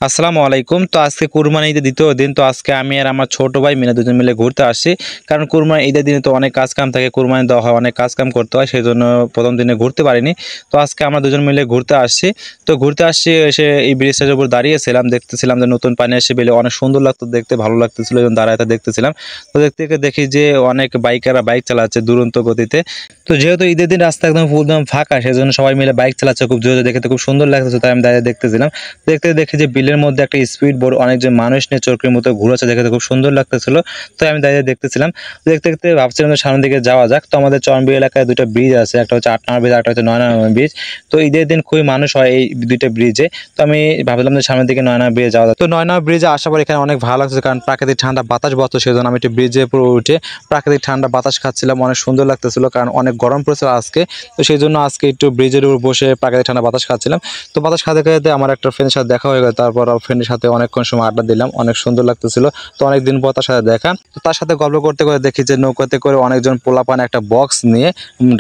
আসসালামু আলাইকুম। তো আজকে কুরবানি ঈদের দ্বিতীয় দিন। তো আজকে আমি আর আমার ছোট ভাই মিলে দুজন মিলে ঘুরতে আসছি। কারণ কুরবানি ঈদের দিনে তো অনেক কাজ কাম থাকে, কুরবানি দেওয়া হয়, অনেক কাজ কাম করতে হয়। সেজন্য প্রথম দিনে ঘুরতে পারিনি। তো আজকে আমরা দুজন মিলে ঘুরতে আসছি। তো ঘুরতে আসছি এসে এই ব্রিজটার উপর দাঁড়িয়েছিলাম, দেখতেছিলাম যে নতুন পানি এসে বেলে অনেক সুন্দর লাগতো দেখতে, ভালো লাগতেছিল। এজন্য দাঁড়ায় তা দেখতেছিলাম। তো দেখতে, দেখতে দেখি যে অনেক বাইকাররা বাইক চালাচ্ছে দুরন্ত গতিতে। তো যেহেতু ঈদের দিন রাস্তা একদম ফাঁকা, সেজন্য সবাই মিলে বাইক চালাচ্ছে খুব জোরে, দেখে তো খুব সুন্দর লাগতেছে। তাই আমি দাঁড়িয়ে দেখতেছিলাম। দেখতে দেখি যে বিলের মধ্যে একটা স্পিড বোট অনেকজন মানুষ নিয়ে চরকির মতো ঘুরেছে, দেখে তো খুব সুন্দর লাগতেছিল। তো আমি দাঁড়িয়ে দেখতেছিলাম। দেখতে দেখতে ভাবছিলাম যে সামনের দিকে যাওয়া যাক। তো আমাদের চরমবি এলাকায় দুটো ব্রিজ আছে, একটা হচ্ছে ৮ নম্বর ব্রিজ, একটা হচ্ছে ৯ নম্বর ব্রিজ। তো ঈদের দিন খুবই মানুষ হয় এই দুইটা ব্রিজে। তো আমি ভাবলাম যে সামনের দিকে ৯ নম্বর ব্রিজে যাওয়া যাক। তো ৯ নম্বর ব্রিজে আসার পর এখানে অনেক ভালো লাগছে, কারণ প্রাকৃতিক ঠান্ডা বাতাস বসতো। সেজন্য আমি একটু ব্রিজের উপর উঠে প্রাকৃতিক ঠান্ডা বাতাস খাচ্ছিলাম, অনেক সুন্দর লাগতেছিল, কারণ অনেক গরম পড়েছিল আজকে। তো সেই জন্য আজকে একটু ব্রিজের উপর বসে প্রাকৃতিক ঠান্ডা বাতাস খাচ্ছিলাম। তো বাতাস খেতে খেতে আমার একটা ফ্রেন্ডের সাথে দেখা হয়ে গেল। তারপর ফ্রেন্ডের সাথে অনেকক্ষণ সময় আড্ডা দিলাম, অনেক সুন্দর লাগতেছিল। তো অনেকদিন পর তার সাথে দেখা। তো তার সাথে গল্প করতে করে দেখি যে নৌকাতে করে অনেকজন পোলাপান একটা বক্স নিয়ে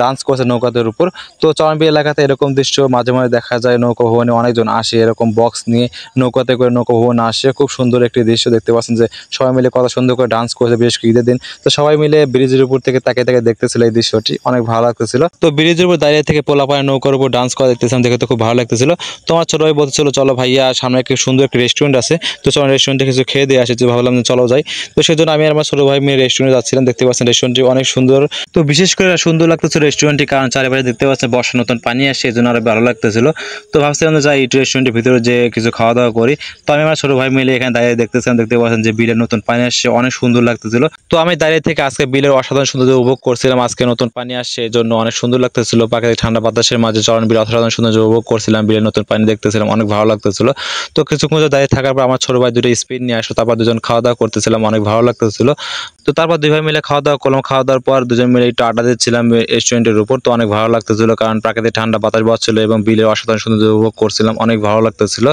ডান্স করছে নৌকাতের উপর। তো চরমবি এলাকাতে এরকম দৃশ্য মাঝে মাঝে দেখা যায়, নৌকা ভবনে অনেকজন আসে এরকম বক্স নিয়ে নৌকাতে করে নৌকা ভবনে আসে। খুব সুন্দর একটি দৃশ্য দেখতে পাচ্ছেন যে সবাই মিলে কত সুন্দর করে ডান্স করছে, বিশেষ করে ঈদের দিন। তো সবাই মিলে ব্রিজের উপর থেকে তাকিয়ে তাকিয়ে দেখতেছিল এই দৃশ্যটি, অনেক ভালো লাগতেছিল। তো ব্রিজের উপর দাঁড়িয়ে থেকে পোলাপান নৌকার উপর ডান্স করা দেখতেছিলাম, দেখে তো খুব ভালো লাগতেছিল। তোমার ছোট ভাই বলতেছিল চলো ভাইয়া, সামনে একটি সুন্দর একটি রেস্টুরেন্ট আছে, তো চলো রেস্টুরেন্টে কিছু খেয়ে দিয়ে আসি। তো ভাবলাম যে চলো যাই। তো সেজন্য আমি আর আমার ছোট ভাই মিলে রেস্টুরেন্টে যাচ্ছিলাম। দেখতে পাচ্ছেন রেস্টুরেন্টটি অনেক সুন্দর। তো বিশেষ করে সুন্দর লাগতেছিল রেস্টুরেন্টটি, কারণ চারিপাশে দেখতে পাচ্ছেন বর্ষা নতুন পানি আসছে, এই জন্য আরো ভালো লাগতেছিল। তো ভাবছিলাম যে যাই একটু রেস্টুরেন্টের ভিতরে যে কিছু খাওয়া দাওয়া করি। তো আমি আমার ছোট ভাই মিলে এখানে দাঁড়িয়ে দেখতেছিলাম, দেখতে পাচ্ছেন যে বিলের নতুন পানি আসছে, অনেক সুন্দর লাগতেছিল। তো আমি দাঁড়িয়ে থেকে আজকে বিলের অসাধারণ সৌন্দর্য উপভোগ করছিলাম। আজকে নতুন পানি আসছে, এই জন্য অনেক সুন্দর লাগতেছিল। প্রাকৃতিক ঠান্ডা বাতাসের মাঝে চরণ বিল অসাধারণ সৌন্দর্য উপভোগ করছিলাম, বিলের নতুন পানি দেখতেছিলাম, অনেক ভালো লাগতেছিল। তো কিছুক্ষণ দাঁড়িয়ে থাকার পর আমার ছোট ভাই দুটো স্পিড নিয়ে আসলো, তারপর দুজন খাওয়া দাওয়া করতেছিলাম, অনেক ভালো লাগতেছিল। তো তারপর দুই ভাই মিলে খাওয়া দাওয়া করলাম, খাওয়া দাওয়ার পর দুজন মিলে একটু আড্ডা দিচ্ছিলাম রেস্টুরেন্টের উপর। তো অনেক ভালো লাগতেছিল, কারণ প্রাকৃতিক ঠান্ডা বাতাস বসছিল এবং বিলের অসাধারণ সৌন্দর্য উপভোগ করছিলাম, অনেক ভালো লাগতেছিল।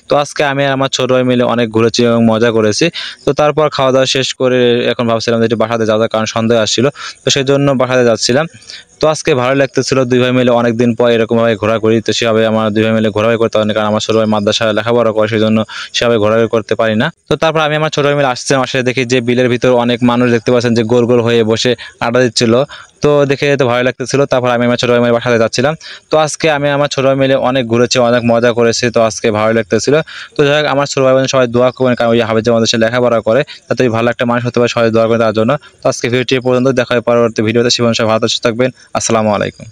তো আজকে আমি আর আমার ছোট ভাই মিলে অনেক ঘুরেছি এবং মজা করেছি। তো তারপর খাওয়া দাওয়া শেষ করে এখন ভাবছিলাম যে একটু বাসাতে যাওয়ার, কারণ সন্ধ্যা আসছিল। তো সেই জন্য বাসাতে যাচ্ছিলাম। তো আজকে ভালো লাগতেছিল, দুই ভাই মিলে অনেকদিন পর এরকমভাবে ঘোরাঘুরি। তো সেভাবে আমার দুই ভাই মিলে ঘোরাঘুরি করতে পারিনি, কারণ আমার ছোট ভাই মাদ্রাসায় লেখাপড়া করে, সেই জন্য সেভাবে ঘোরাঘুরি করতে পারি না। তো তারপর আমি আমার ছোট ভাই মিলে আসছিলাম, আসলে দেখি যে বিলের ভিতর অনেক মানুষ দেখতে পাচ্ছেন যে গোল গোল হয়ে বসে আড্ডা দিচ্ছিল। তো দেখে তো ভালো লাগতেছিল। তারপর আমি আমার ছোট ভাই মিলে বাসাতে যাচ্ছিলাম। তো আজকে আমি আমার ছোট ভাই মিলে অনেক ঘুরেছি, অনেক মজা করেছি। তো আজকে ভালো লাগতেছিল। তো যাই হোক, আমার ছোট ভাই বোন সবাই দোয়া করবেন, কারণ ওই হাফেজ আমাদের সাথে লেখাপড়া করে, তাতে ভালো একটা মানুষ হতে পারে, সবাই দোয়া করেন তার জন্য। তো আজকে ভিডিওটি পর্যন্ত, দেখা হয় পরবর্তী ভিডিওতে। সে ভালো থাকবেন। আসসালামু আলাইকুম।